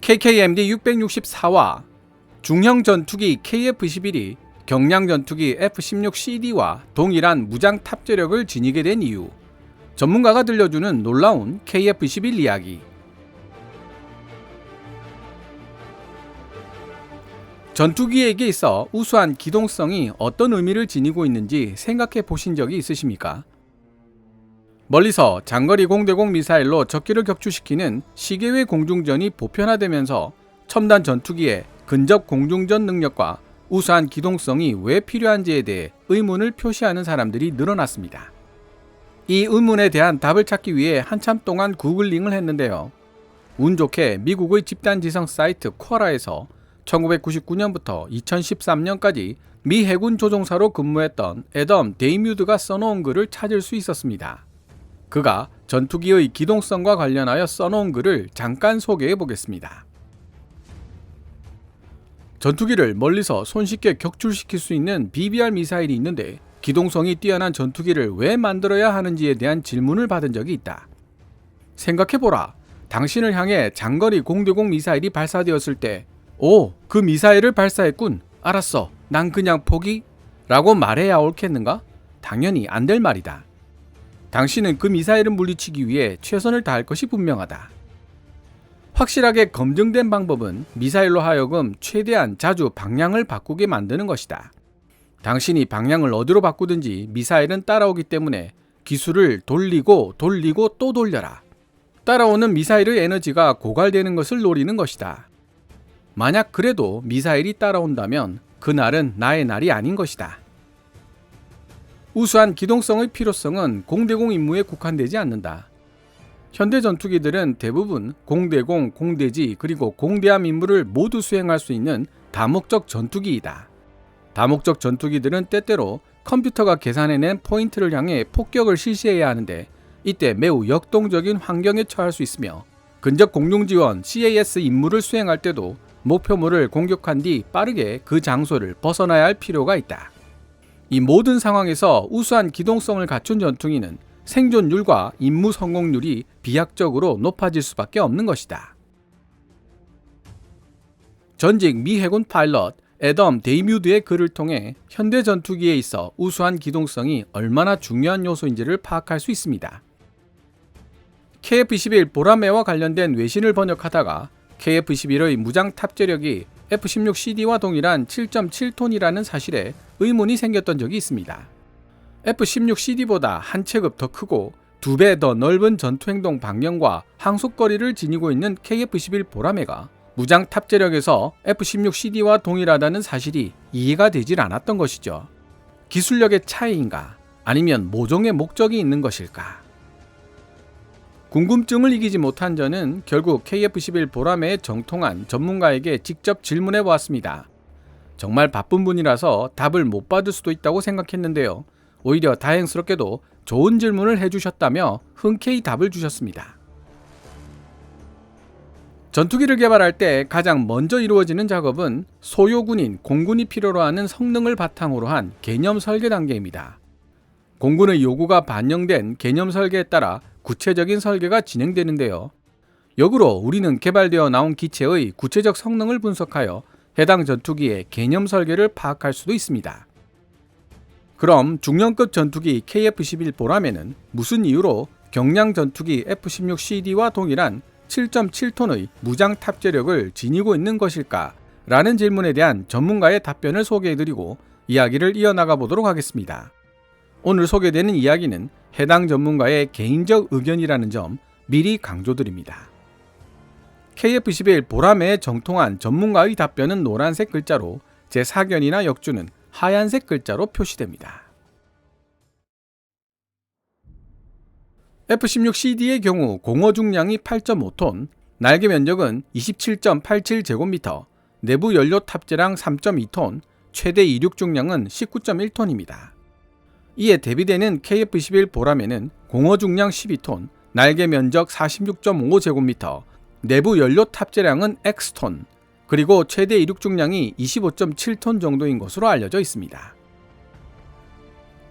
KKMD 664와 중형 전투기 KF-21이 경량 전투기 F-16CD와 동일한 무장 탑재력을 지니게 된 이유, 전문가가 들려주는 놀라운 KF-21 이야기. 전투기에게 있어 우수한 기동성이 어떤 의미를 지니고 있는지 생각해 보신 적이 있으십니까? 멀리서 장거리 공대공 미사일로 적기를 격추시키는 시계외 공중전이 보편화되면서 첨단 전투기의 근접 공중전 능력과 우수한 기동성이 왜 필요한지에 대해 의문을 표시하는 사람들이 늘어났습니다. 이 의문에 대한 답을 찾기 위해 한참 동안 구글링을 했는데요. 운 좋게 미국의 집단 지성 사이트 쿼라에서 1999년부터 2013년까지 미 해군 조종사로 근무했던 애덤 데이뮤드가 써놓은 글을 찾을 수 있었습니다. 그가 전투기의 기동성과 관련하여 써놓은 글을 잠깐 소개해 보겠습니다. 전투기를 멀리서 손쉽게 격출시킬 수 있는 BBR 미사일이 있는데 기동성이 뛰어난 전투기를 왜 만들어야 하는지에 대한 질문을 받은 적이 있다. 생각해보라. 당신을 향해 장거리 공대공 미사일이 발사되었을 때 오, 그 미사일을 발사했군. 알았어. 난 그냥 포기? 라고 말해야 옳겠는가? 당연히 안 될 말이다. 당신은 그 미사일을 물리치기 위해 최선을 다할 것이 분명하다. 확실하게 검증된 방법은 미사일로 하여금 최대한 자주 방향을 바꾸게 만드는 것이다. 당신이 방향을 어디로 바꾸든지 미사일은 따라오기 때문에 기술을 돌리고 또 돌려라. 따라오는 미사일의 에너지가 고갈되는 것을 노리는 것이다. 만약 그래도 미사일이 따라온다면 그날은 나의 날이 아닌 것이다. 우수한 기동성의 필요성은 공대공 임무에 국한되지 않는다. 현대 전투기들은 대부분 공대공, 공대지, 그리고 공대함 임무를 모두 수행할 수 있는 다목적 전투기이다. 다목적 전투기들은 때때로 컴퓨터가 계산해낸 포인트를 향해 폭격을 실시해야 하는데 이때 매우 역동적인 환경에 처할 수 있으며 근접 공중 지원 CAS 임무를 수행할 때도 목표물을 공격한 뒤 빠르게 그 장소를 벗어나야 할 필요가 있다. 이 모든 상황에서 우수한 기동성을 갖춘 전투기는 생존율과 임무 성공률이 비약적으로 높아질 수밖에 없는 것이다. 전직 미 해군 파일럿 애덤 데이뮤드의 글을 통해 현대 전투기에 있어 우수한 기동성이 얼마나 중요한 요소인지를 파악할 수 있습니다. KF-21 보라매와 관련된 외신을 번역하다가 KF-21의 무장 탑재력이 F-16CD와 동일한 7.7톤이라는 사실에 의문이 생겼던 적이 있습니다. F-16CD보다 한 체급 더 크고 2배 더 넓은 전투행동 방향과 항속거리를 지니고 있는 KF-21 보라매가 무장 탑재력에서 F-16CD와 동일하다는 사실이 이해가 되질 않았던 것이죠. 기술력의 차이인가? 아니면 모종의 목적이 있는 것일까? 궁금증을 이기지 못한 저는 결국 KF-21 보라매의 정통한 전문가에게 직접 질문해 보았습니다. 정말 바쁜 분이라서 답을 못 받을 수도 있다고 생각했는데요. 오히려 다행스럽게도 좋은 질문을 해주셨다며 흔쾌히 답을 주셨습니다. 전투기를 개발할 때 가장 먼저 이루어지는 작업은 소요군인 공군이 필요로 하는 성능을 바탕으로 한 개념 설계 단계입니다. 공군의 요구가 반영된 개념 설계에 따라 구체적인 설계가 진행되는데요. 역으로 우리는 개발되어 나온 기체의 구체적 성능을 분석하여 해당 전투기의 개념 설계를 파악할 수도 있습니다. 그럼 중형급 전투기 KF-21 보라매는 무슨 이유로 경량 전투기 F-16CD와 동일한 7.7톤의 무장 탑재력을 지니고 있는 것일까? 라는 질문에 대한 전문가의 답변을 소개해드리고 이야기를 이어나가 보도록 하겠습니다. 오늘 소개되는 이야기는 해당 전문가의 개인적 의견이라는 점 미리 강조드립니다. KF-21 보라매의 정통한 전문가의 답변은 노란색 글자로 제 사견이나 역주는 하얀색 글자로 표시됩니다. F-16CD의 경우 공허 중량이 8.5톤, 날개 면적은 27.87제곱미터, 내부 연료 탑재량 3.2톤, 최대 이륙 중량은 19.1톤입니다. 이에 대비되는 KF-21 보라매는 공허 중량 12톤, 날개 면적 46.5제곱미터, 내부 연료 탑재량은 X톤, 그리고 최대 이륙 중량이 25.7톤 정도인 것으로 알려져 있습니다.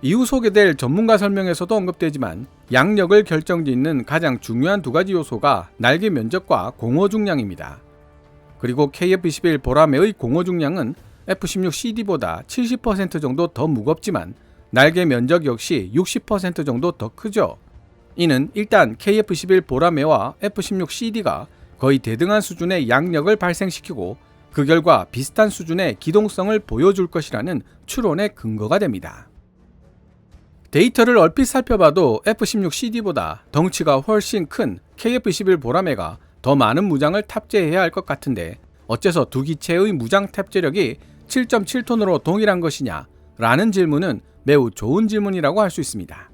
이후 소개될 전문가 설명에서도 언급되지만 양력을 결정짓는 가장 중요한 두 가지 요소가 날개 면적과 공허 중량입니다. 그리고 KF-21 보라매의 공허 중량은 F-16CD보다 70% 정도 더 무겁지만 날개 면적 역시 60% 정도 더 크죠. 이는 일단 KF-21 보라매와 F-16CD가 거의 대등한 수준의 양력을 발생시키고 그 결과 비슷한 수준의 기동성을 보여줄 것이라는 추론의 근거가 됩니다. 데이터를 얼핏 살펴봐도 F-16CD보다 덩치가 훨씬 큰 KF-21 보라매가 더 많은 무장을 탑재해야 할 것 같은데 어째서 두 기체의 무장 탑재력이 7.7톤으로 동일한 것이냐? 라는 질문은 매우 좋은 질문이라고 할 수 있습니다.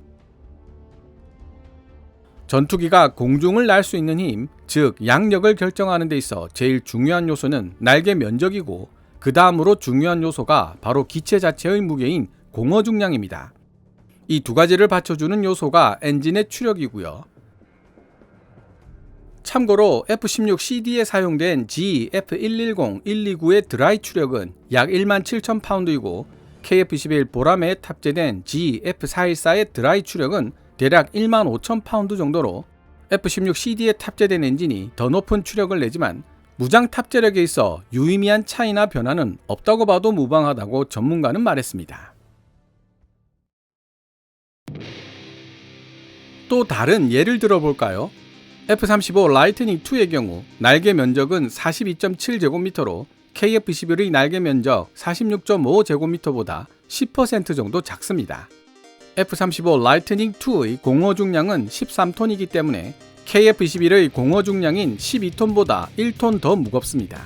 전투기가 공중을 날 수 있는 힘, 즉 양력을 결정하는 데 있어 제일 중요한 요소는 날개 면적이고 그 다음으로 중요한 요소가 바로 기체 자체의 무게인 공허 중량입니다. 이 두 가지를 받쳐주는 요소가 엔진의 추력이고요. 참고로 F-16CD에 사용된 GF110, 129의 드라이 추력은 약 17,000파운드이고 KF-21 보라매에 탑재된 GF414의 드라이 추력은 대략 15,000파운드 정도로 F-16CD에 탑재된 엔진이 더 높은 추력을 내지만 무장 탑재력에 있어 유의미한 차이나 변화는 없다고 봐도 무방하다고 전문가는 말했습니다. 또 다른 예를 들어볼까요? F-35 라이트닝 2의 경우 날개 면적은 42.7제곱미터로 KF-21의 날개 면적 46.5제곱미터보다 10% 정도 작습니다. F-35 라이트닝 2의 공허 중량은 13톤이기 때문에 KF-21의 공허 중량인 12톤보다 1톤 더 무겁습니다.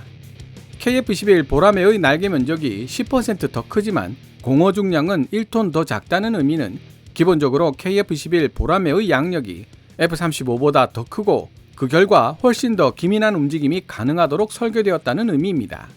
KF-21 보라매의 날개 면적이 10% 더 크지만 공허 중량은 1톤 더 작다는 의미는 기본적으로 KF-21 보라매의 양력이 F-35보다 더 크고 그 결과 훨씬 더 기민한 움직임이 가능하도록 설계되었다는 의미입니다.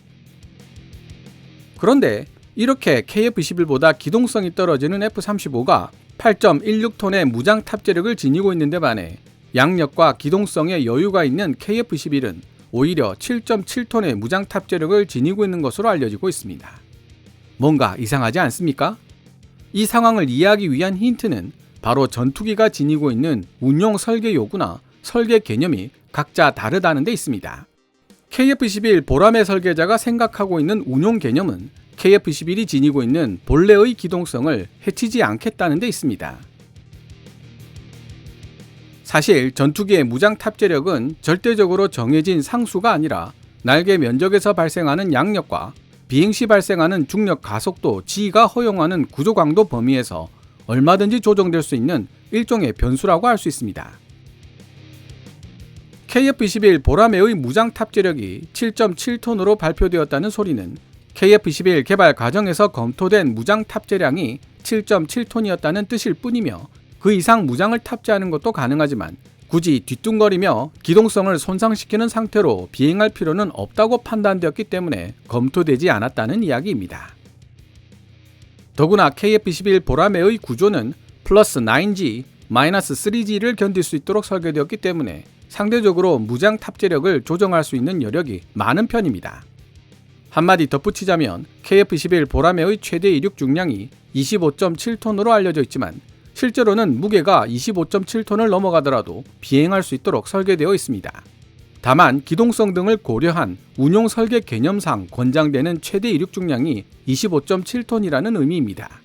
그런데 이렇게 KF-21보다 기동성이 떨어지는 F-35가 8.16톤의 무장 탑재력을 지니고 있는데 반해 양력과 기동성에 여유가 있는 KF-21은 오히려 7.7톤의 무장 탑재력을 지니고 있는 것으로 알려지고 있습니다. 뭔가 이상하지 않습니까? 이 상황을 이해하기 위한 힌트는 바로 전투기가 지니고 있는 운용 설계 요구나 설계 개념이 각자 다르다는 데 있습니다. KF-21 보라매 설계자가 생각하고 있는 운용 개념은 KF-21이 지니고 있는 본래의 기동성을 해치지 않겠다는 데 있습니다. 사실 전투기의 무장 탑재력은 절대적으로 정해진 상수가 아니라 날개 면적에서 발생하는 양력과 비행 시 발생하는 중력 가속도 G가 허용하는 구조 강도 범위에서 얼마든지 조정될 수 있는 일종의 변수라고 할 수 있습니다. KF-21 보라매의 무장 탑재력이 7.7톤으로 발표되었다는 소리는 KF-21 개발 과정에서 검토된 무장 탑재량이 7.7톤이었다는 뜻일 뿐이며 그 이상 무장을 탑재하는 것도 가능하지만 굳이 뒤뚱거리며 기동성을 손상시키는 상태로 비행할 필요는 없다고 판단되었기 때문에 검토되지 않았다는 이야기입니다. 더구나 KF-21 보라매의 구조는 플러스 9G, 마이너스 3G를 견딜 수 있도록 설계되었기 때문에 상대적으로 무장 탑재력을 조정할 수 있는 여력이 많은 편입니다. 한마디 덧붙이자면 KF-21 보라매의 최대 이륙 중량이 25.7톤으로 알려져 있지만 실제로는 무게가 25.7톤을 넘어가더라도 비행할 수 있도록 설계되어 있습니다. 다만 기동성 등을 고려한 운용 설계 개념상 권장되는 최대 이륙 중량이 25.7톤이라는 의미입니다.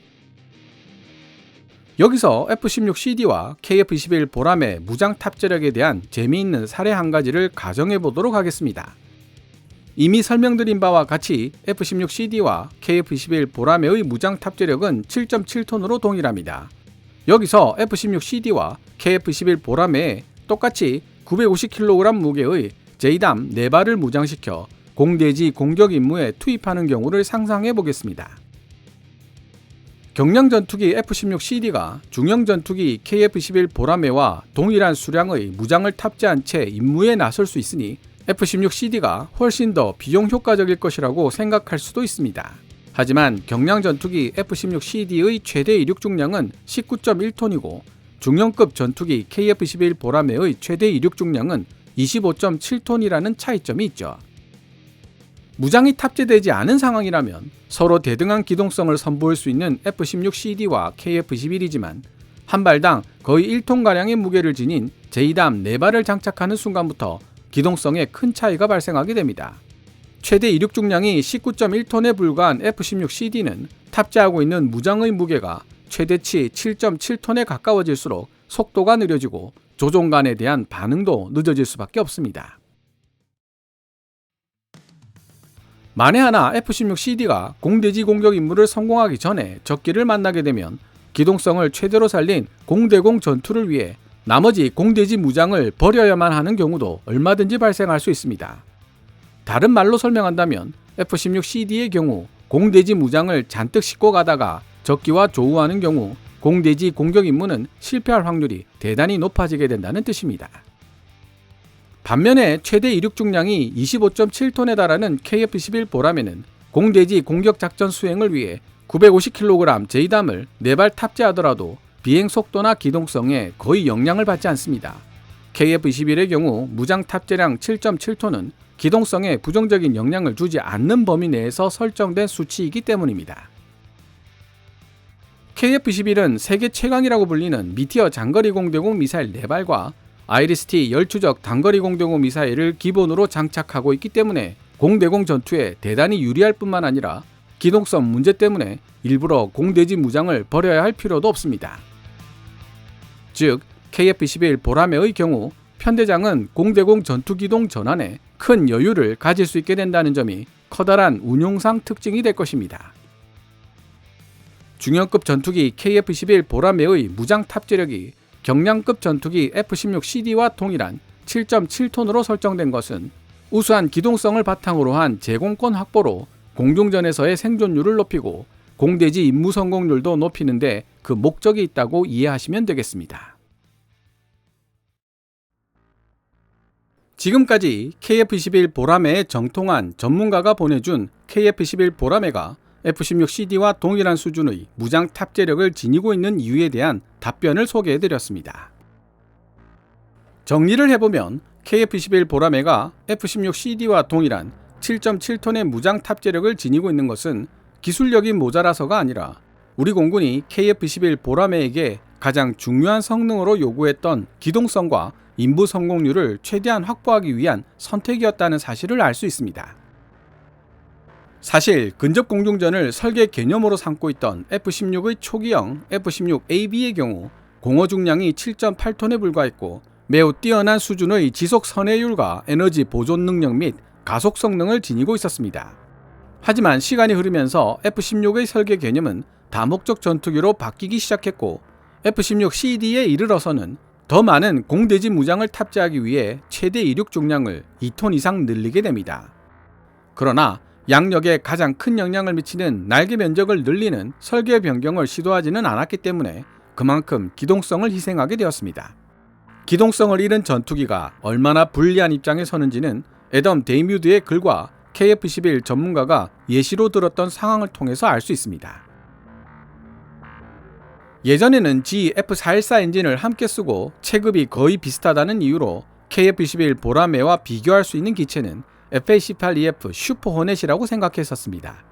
여기서 F-16CD와 KF-21 보라매 무장 탑재력에 대한 재미있는 사례 한 가지를 가정해 보도록 하겠습니다. 이미 설명드린 바와 같이 F-16CD와 KF-21 보라매의 무장 탑재력은 7.7톤으로 동일합니다. 여기서 F-16CD와 KF-21 보라매에 똑같이 950kg 무게의 JDAM 4발을 무장시켜 공대지 공격 임무에 투입하는 경우를 상상해 보겠습니다. 경량 전투기 F-16CD가 중형 전투기 KF-21 보라매와 동일한 수량의 무장을 탑재한 채 임무에 나설 수 있으니 F-16CD가 훨씬 더 비용 효과적일 것이라고 생각할 수도 있습니다. 하지만 경량 전투기 F-16CD의 최대 이륙 중량은 19.1톤이고 중형급 전투기 KF-21 보라매의 최대 이륙 중량은 25.7톤이라는 차이점이 있죠. 무장이 탑재되지 않은 상황이라면 서로 대등한 기동성을 선보일 수 있는 F-16CD와 KF-21이지만 한 발당 거의 1톤가량의 무게를 지닌 JDAM 4발을 장착하는 순간부터 기동성에 큰 차이가 발생하게 됩니다. 최대 이륙 중량이 19.1톤에 불과한 F-16CD는 탑재하고 있는 무장의 무게가 최대치 7.7톤에 가까워질수록 속도가 느려지고 조종관에 대한 반응도 늦어질 수밖에 없습니다. 만에 하나 F-16CD가 공대지 공격 임무를 성공하기 전에 적기를 만나게 되면 기동성을 최대로 살린 공대공 전투를 위해 나머지 공대지 무장을 버려야만 하는 경우도 얼마든지 발생할 수 있습니다. 다른 말로 설명한다면 F-16CD의 경우 공대지 무장을 잔뜩 싣고 가다가 적기와 조우하는 경우 공대지 공격 임무는 실패할 확률이 대단히 높아지게 된다는 뜻입니다. 반면에 최대 이륙 중량이 25.7톤에 달하는 KF-21 보람에는 공대지 공격 작전 수행을 위해 950kg 제이담을 4발 탑재하더라도 비행 속도나 기동성에 거의 영향을 받지 않습니다. KF-21의 경우 무장 탑재량 7.7톤은 기동성에 부정적인 영향을 주지 않는 범위 내에서 설정된 수치이기 때문입니다. KF-21은 세계 최강이라고 불리는 미티어 장거리 공대공 미사일 4발과 아이리스-T 열추적 단거리 공대공 미사일을 기본으로 장착하고 있기 때문에 공대공 전투에 대단히 유리할 뿐만 아니라 기동성 문제 때문에 일부러 공대지 무장을 버려야 할 필요도 없습니다. 즉, KF-21 보라매의 경우 편대장은 공대공 전투기동 전환에 큰 여유를 가질 수 있게 된다는 점이 커다란 운용상 특징이 될 것입니다. 중형급 전투기 KF-21 보라매의 무장 탑재력이 경량급 전투기 F-16CD와 동일한 7.7톤으로 설정된 것은 우수한 기동성을 바탕으로 한 제공권 확보로 공중전에서의 생존율을 높이고 공대지 임무 성공률도 높이는데 그 목적이 있다고 이해하시면 되겠습니다. 지금까지 KF-21 보라매의 정통한 전문가가 보내준 KF-21 보라매가 F-16CD와 동일한 수준의 무장 탑재력을 지니고 있는 이유에 대한 답변을 소개해드렸습니다. 정리를 해보면 KF-21 보라매가 F-16CD와 동일한 7.7톤의 무장 탑재력을 지니고 있는 것은 기술력이 모자라서가 아니라 우리 공군이 KF-21 보라매에게 가장 중요한 성능으로 요구했던 기동성과 임무 성공률을 최대한 확보하기 위한 선택이었다는 사실을 알 수 있습니다. 사실 근접 공중전을 설계 개념으로 삼고 있던 F-16의 초기형 F-16AB의 경우 공허 중량이 7.8톤에 불과했고 매우 뛰어난 수준의 지속 선회율과 에너지 보존 능력 및 가속 성능을 지니고 있었습니다. 하지만 시간이 흐르면서 F-16의 설계 개념은 다목적 전투기로 바뀌기 시작했고 F-16CD에 이르러서는 더 많은 공대지 무장을 탑재하기 위해 최대 이륙 중량을 2톤 이상 늘리게 됩니다. 그러나 양력에 가장 큰 영향을 미치는 날개 면적을 늘리는 설계 변경을 시도하지는 않았기 때문에 그만큼 기동성을 희생하게 되었습니다. 기동성을 잃은 전투기가 얼마나 불리한 입장에 서는지는 애덤 데이뮤드의 글과 KF-21 전문가가 예시로 들었던 상황을 통해서 알 수 있습니다. 예전에는 GF414 엔진을 함께 쓰고 체급이 거의 비슷하다는 이유로 KF-21 보라매와 비교할 수 있는 기체는 F-18EF 슈퍼 호넷이라고 생각했었습니다.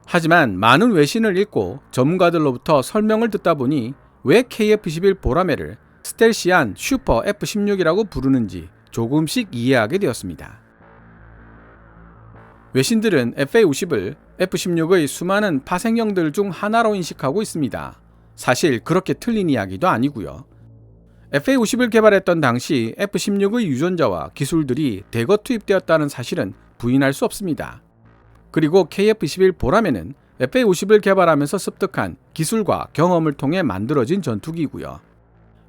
하지만 많은 외신을 읽고 전문가들로부터 설명을 듣다 보니 왜 KF-21 보라매를 스텔시한 슈퍼 F-16이라고 부르는지 조금씩 이해하게 되었습니다. 외신들은 FA-50을 F-16의 수많은 파생형들 중 하나로 인식하고 있습니다. 사실 그렇게 틀린 이야기도 아니고요. FA-50을 개발했던 당시 F-16의 유전자와 기술들이 대거 투입되었다는 사실은 부인할 수 없습니다. 그리고 KF-21 보라매는 FA-50을 개발하면서 습득한 기술과 경험을 통해 만들어진 전투기이고요.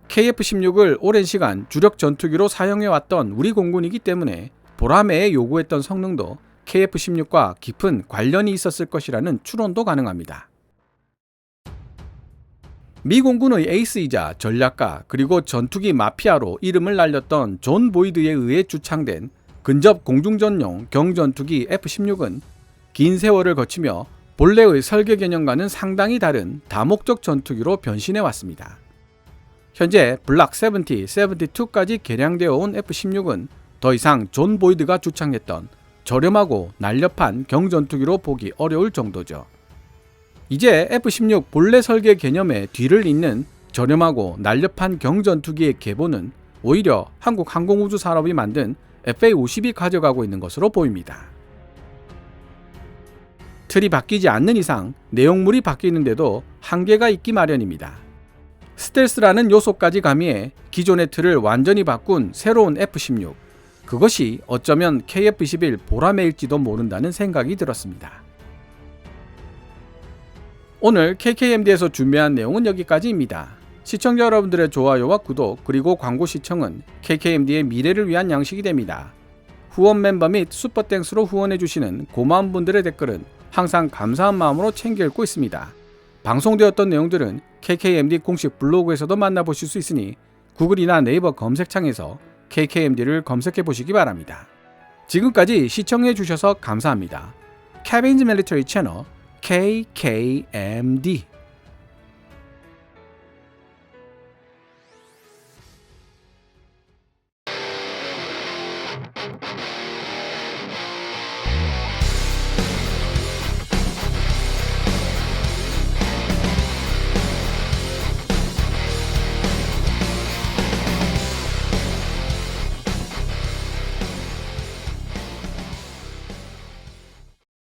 KF-16을 오랜 시간 주력 전투기로 사용해왔던 우리 공군이기 때문에 보라매에 요구했던 성능도 KF-16과 깊은 관련이 있었을 것이라는 추론도 가능합니다. 미 공군의 에이스이자 전략가 그리고 전투기 마피아로 이름을 날렸던 존 보이드에 의해 주창된 근접 공중전용 경전투기 F-16은 긴 세월을 거치며 본래의 설계 개념과는 상당히 다른 다목적 전투기로 변신해 왔습니다. 현재 블락 70, 72까지 개량되어 온 F-16은 더 이상 존 보이드가 주창했던 저렴하고 날렵한 경전투기로 보기 어려울 정도죠. 이제 F-16 본래 설계 개념의 뒤를 잇는 저렴하고 날렵한 경전투기의 계보는 오히려 한국 항공우주 산업이 만든 FA-50이 가져가고 있는 것으로 보입니다. 틀이 바뀌지 않는 이상 내용물이 바뀌는데도 한계가 있기 마련입니다. 스텔스라는 요소까지 가미해 기존의 틀을 완전히 바꾼 새로운 F-16, 그것이 어쩌면 KF-21 보라매일지도 모른다는 생각이 들었습니다. 오늘 KKMD에서 준비한 내용은 여기까지입니다. 시청자 여러분들의 좋아요와 구독 그리고 광고 시청은 KKMD의 미래를 위한 양식이 됩니다. 후원 멤버 및 슈퍼땡스로 후원해주시는 고마운 분들의 댓글은 항상 감사한 마음으로 챙겨 읽고 있습니다. 방송되었던 내용들은 KKMD 공식 블로그에서도 만나보실 수 있으니 구글이나 네이버 검색창에서 KKMD를 검색해 보시기 바랍니다. 지금까지 시청해 주셔서 감사합니다. Kevin's Military Channel KKMD